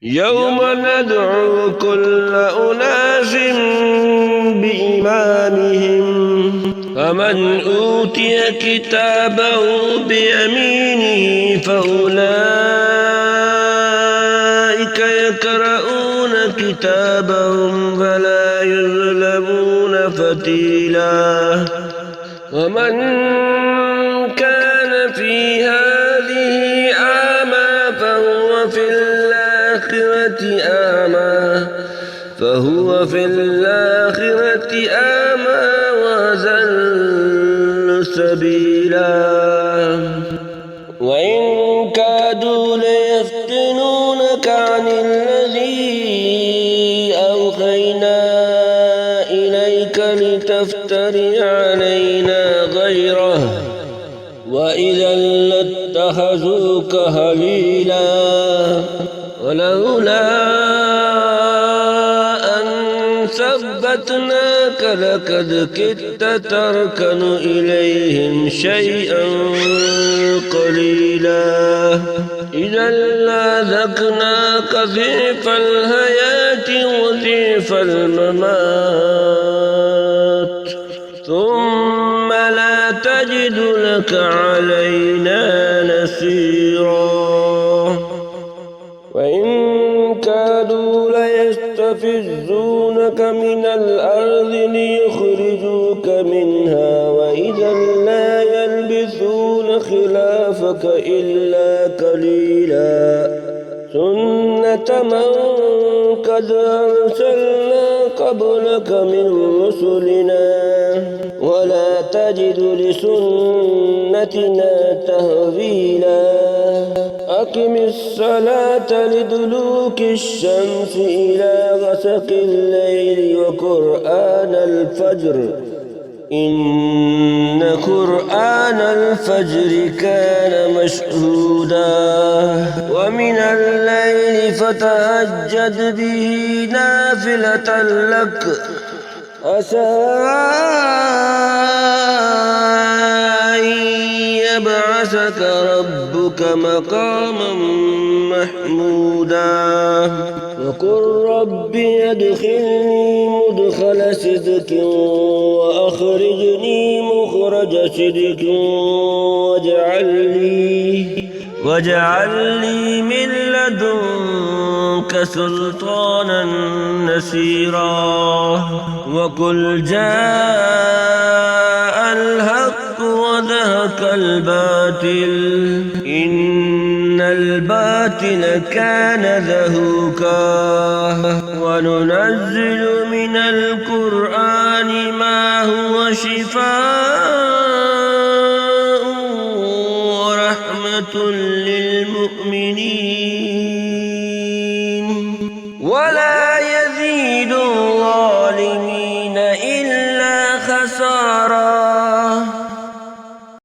يوم ندعو كل أناس بإمامهم فمن أوتي كتابه بيمينه فأولئك يقرؤون كتابهم فلا يظلمون فتيلا ومن كان في هذه أعمى فهو في الآخرة أعمى وأضل سبيلا وإن كادوا ليفتنونك عن الذي أوحينا إليك لتفتري علينا غيره وإذا لاتخذوك خليلا ولولا أن ثبتناك لقد كدت تركن إليهم شيئا قليلا إذا لأذقناك ضعف الحياة وضعف الممات ثم لا تجد لك علينا نصيرا وإن كادوا ليستفزونك من الأرض ليخرجوك منها وإذا لا يلبثون خلافك إلا قليلا سنة من قد أرسلنا قبلك من رسلنا ولا تجد لسنتنا تهويلا أقم الصلاة لدلوك الشمس إلى غسق الليل وقرآن الفجر إن قرآن الفجر كان مشهودا ومن الليل فتهجد به نافلة لك عسى أن يبعثك ربك مقاما محمودا وقل رب ادخلني مدخل صدق وأخرجني مخرج صدق واجعل لي من لدنك سلطانا نصيرا وقل جاء الحق وزهق الباطل إن الباطل كان زهوقا وننزل من القرآن ما هو شفاء ورحمة للمؤمنين